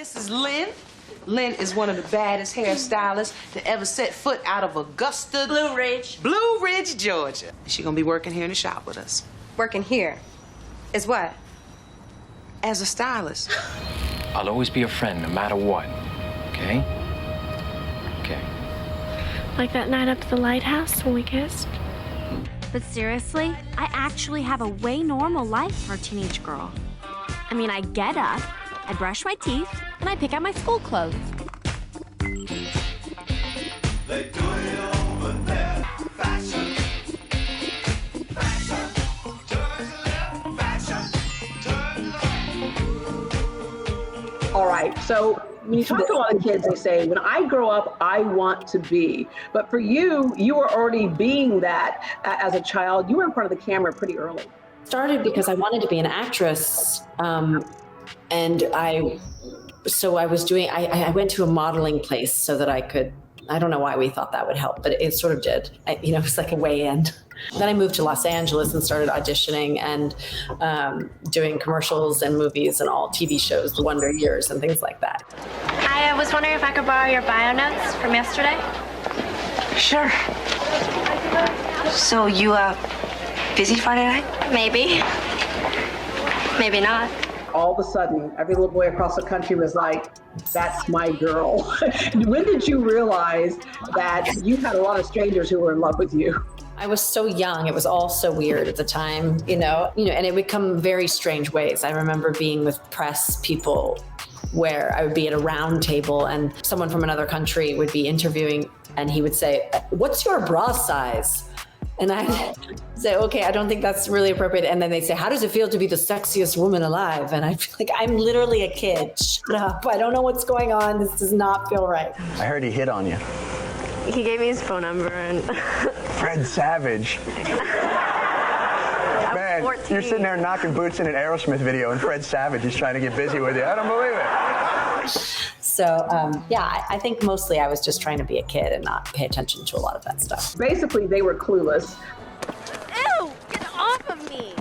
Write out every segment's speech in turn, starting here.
this is Lynn. Lynn is one of the baddest hairstylists to ever set foot out of Augusta, Blue Ridge, Georgia. She's gonna be working here in the shop with us. Working here? Is what? As a stylist. I'll always be a friend, no matter what. Okay? Okay. Like that night up at the lighthouse when we kissed? But seriously, I actually have a way normal life for a teenage girl. I mean, I get up, I brush my teeth, and I pick out my school clothes. They do it over there. Fashion. Fashion. Turn left. Fashion. Turn left. All right, so when you talk to a lot of kids, they say, when I grow up, I want to be. But for you, you were already being that as a child. You were in front of the camera pretty early. Started because I wanted to be an actress. And I went to a modeling place so that I could, I don't know why we thought that would help, but it sort of did. It was like a way in. Then I moved to Los Angeles and started auditioning and doing commercials and movies and all TV shows, The Wonder Years and things like that. I was wondering if I could borrow your bio notes from yesterday? Sure. So you, busy Friday night? Maybe. Maybe not. All of a sudden, every little boy across the country was like, that's my girl. When did you realize that you had a lot of strangers who were in love with you? I was so young. It was all so weird at the time, and it would come very strange ways. I remember being with press people where I would be at a round table and someone from another country would be interviewing and he would say, "What's your bra size?" And I'd say, okay, I don't think that's really appropriate. And then they'd say, how does it feel to be the sexiest woman alive? And I'd be like, I'm literally a kid. Shut up. I don't know what's going on. This does not feel right. I heard he hit on you. He gave me his phone number and... Fred Savage. Man, 14. You're sitting there knocking boots in an Aerosmith video and Fred Savage is trying to get busy with you. I don't believe it. So, I think mostly I was just trying to be a kid and not pay attention to a lot of that stuff. Basically, they were clueless. Ew! Get off of me!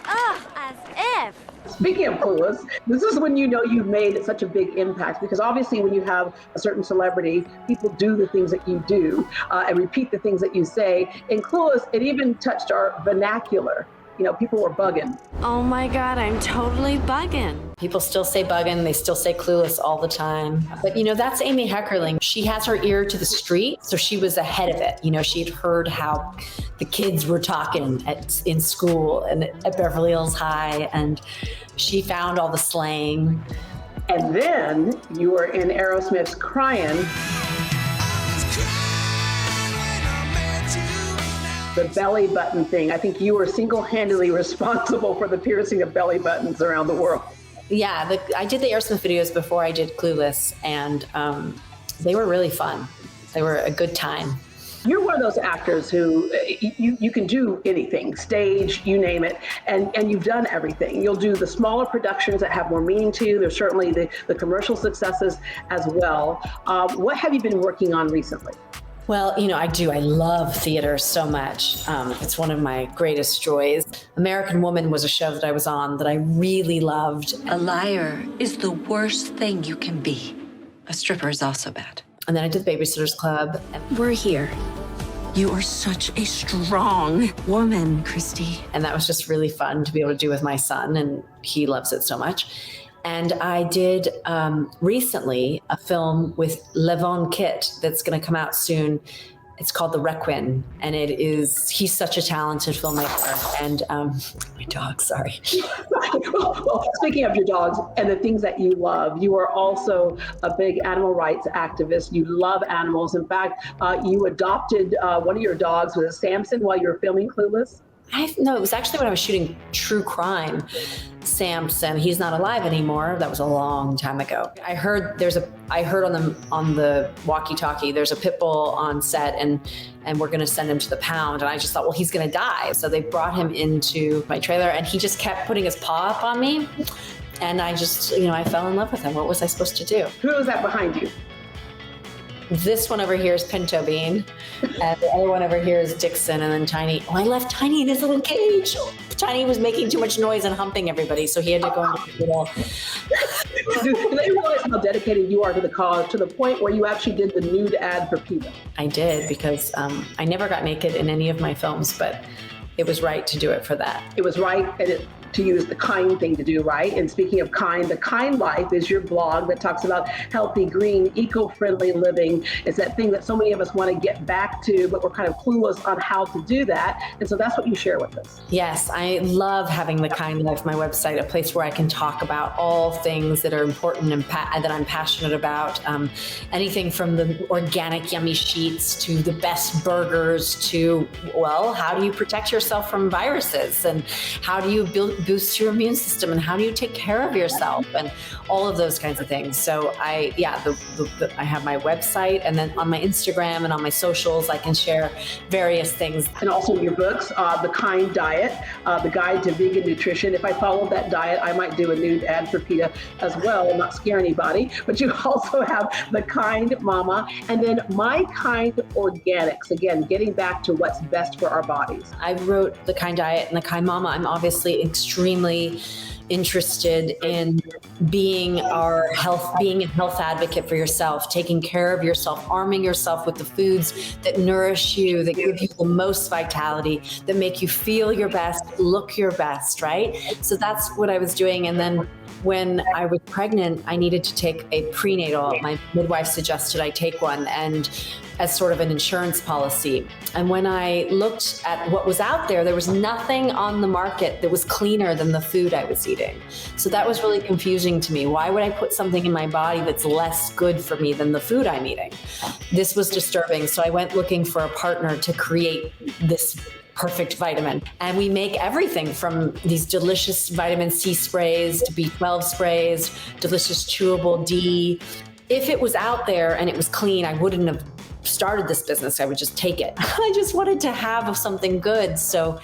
Ugh, as if. Speaking of clueless, this is when you know you've made such a big impact, because obviously when you have a certain celebrity, people do the things that you do and repeat the things that you say. In Clueless, it even touched our vernacular. People were bugging. Oh my God, I'm totally bugging. People still say bugging. They still say clueless all the time. But, that's Amy Heckerling. She has her ear to the street, so she was ahead of it. She'd heard how the kids were talking in school and at Beverly Hills High, and she found all the slang. And then you were in Aerosmith's Crying. The belly button thing. I think you were single-handedly responsible for the piercing of belly buttons around the world. Yeah, I did the Aerosmith videos before I did Clueless, and they were really fun. They were a good time. You're one of those actors who you can do anything, stage, you name it, and you've done everything. You'll do the smaller productions that have more meaning to you. There's certainly the commercial successes as well. What have you been working on recently? Well, I do. I love theater so much. It's one of my greatest joys. American Woman was a show that I was on that I really loved. A liar is the worst thing you can be. A stripper is also bad. And then I did Babysitter's Club. We're here. You are such a strong woman, Christy. And that was just really fun to be able to do with my son, and he loves it so much. And I did recently a film with Levon Kitt that's going to come out soon. It's called The Requiem, and he's such a talented filmmaker. And my dog, sorry. Well, speaking of your dogs and the things that you love, you are also a big animal rights activist. You love animals. In fact, you adopted one of your dogs, was it Samson, while you were filming Clueless? No, it was actually when I was shooting True Crime. Samson, he's not alive anymore. That was a long time ago. I heard on the walkie-talkie, there's a pit bull on set and we're going to send him to the pound. And I just thought, well, he's going to die. So they brought him into my trailer and he just kept putting his paw up on me. And I just, I fell in love with him. What was I supposed to do? Who is that behind you? This one over here is Pinto Bean, and the other one over here is Dixon, and then Tiny. Oh, I left Tiny in his little cage. Tiny was making too much noise and humping everybody, so he had to go into the little. Do they realize how dedicated you are to the cause, to the point where you actually did the nude ad for PETA? I did, because I never got naked in any of my films, but it was right to do it for that. It was right, and to use the kind thing to do, right? And speaking of kind, The Kind Life is your blog that talks about healthy, green, eco-friendly living. It's that thing that so many of us want to get back to, but we're kind of clueless on how to do that. And so that's what you share with us. Yes, I love having The Kind Life, my website, a place where I can talk about all things that are important and that I'm passionate about. Anything from the organic yummy sheets to the best burgers to, well, how do you protect yourself from viruses, and how do you boost your immune system, and how do you take care of yourself, and all of those kinds of things. So I have my website, and then on my Instagram and on my socials, I can share various things. And also your books, The Kind Diet, The Guide to Vegan Nutrition. If I followed that diet, I might do a nude ad for PETA as well and not scare anybody. But you also have The Kind Mama, and then My Kind Organics. Again, getting back to what's best for our bodies. I wrote The Kind Diet and The Kind Mama. I'm obviously extremely interested in being a health advocate for yourself, taking care of yourself, arming yourself with the foods that nourish you, that give you the most vitality, that make you feel your best, look your best, right? So that's what I was doing. And then when I was pregnant, I needed to take a prenatal. My midwife suggested I take one, and as sort of an insurance policy. And when I looked at what was out there, there was nothing on the market that was cleaner than the food I was eating. So that was really confusing to me. Why would I put something in my body that's less good for me than the food I'm eating? This was disturbing. So I went looking for a partner to create this perfect vitamin. And we make everything from these delicious vitamin C sprays to B12 sprays, delicious chewable D. If it was out there and it was clean, I wouldn't have started this business. I would just take it. I just wanted to have something good. So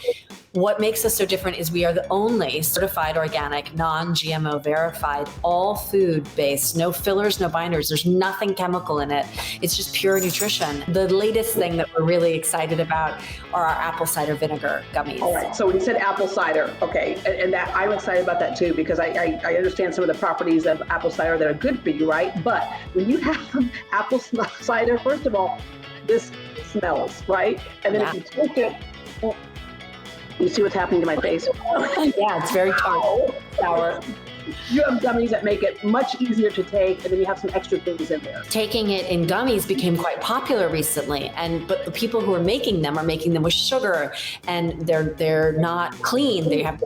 what makes us so different is we are the only certified organic, non-GMO verified, all food-based, no fillers, no binders. There's nothing chemical in it. It's just pure nutrition. The latest thing that we're really excited about are our apple cider vinegar gummies. All right, so when you said apple cider, okay, and that I'm excited about that too, because I understand some of the properties of apple cider that are good for you, right? But when you have apple cider, first of all, this smells, right? And then if you take it, you see what's happening to my face? Yeah, it's very tart, sour. You have gummies that make it much easier to take, and then you have some extra things in there. Taking it in gummies became quite popular recently, but the people who are making them with sugar, and they're not clean. They have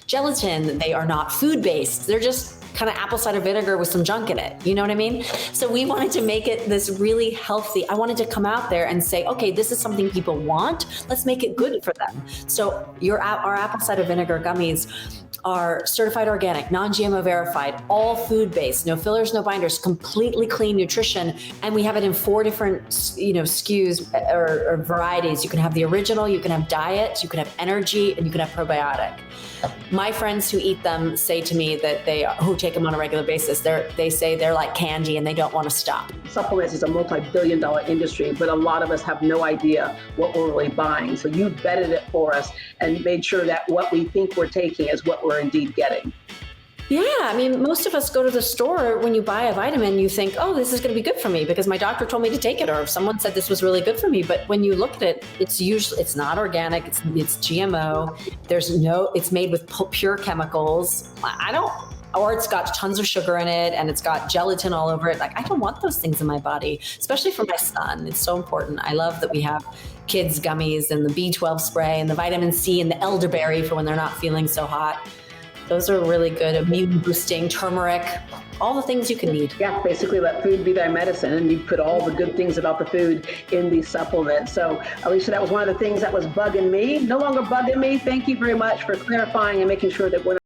gelatin. They are not food-based. They're just kind of apple cider vinegar with some junk in it. You know what I mean? So we wanted to make it this really healthy. I wanted to come out there and say, okay, this is something people want. Let's make it good for them. So our apple cider vinegar gummies are certified organic, non-GMO verified, all food-based, no fillers, no binders, completely clean nutrition. And we have it in 4 different, SKUs or varieties. You can have the original, you can have diet, you can have energy, and you can have probiotic. My friends who eat them say to me that who take them on a regular basis, they say they're like candy and they don't want to stop. Supplements is a multi-billion-dollar industry, but a lot of us have no idea what we're really buying. So you vetted it for us and made sure that what we think we're taking is what we're indeed getting. Yeah, I mean, most of us go to the store when you buy a vitamin, you think, oh, this is going to be good for me because my doctor told me to take it, or if someone said this was really good for me. But when you look at it, it's not organic, it's GMO. It's made with pure chemicals. Or it's got tons of sugar in it and it's got gelatin all over it. Like, I don't want those things in my body, especially for my son. It's so important. I love that we have kids gummies and the B12 spray and the vitamin C and the elderberry for when they're not feeling so hot. Those are really good, immune boosting, turmeric, all the things you can need. Yeah, basically let food be thy medicine, and you put all the good things about the food in these supplements. So Alicia, that was one of the things that was bugging me, no longer bugging me. Thank you very much for clarifying and making sure that we're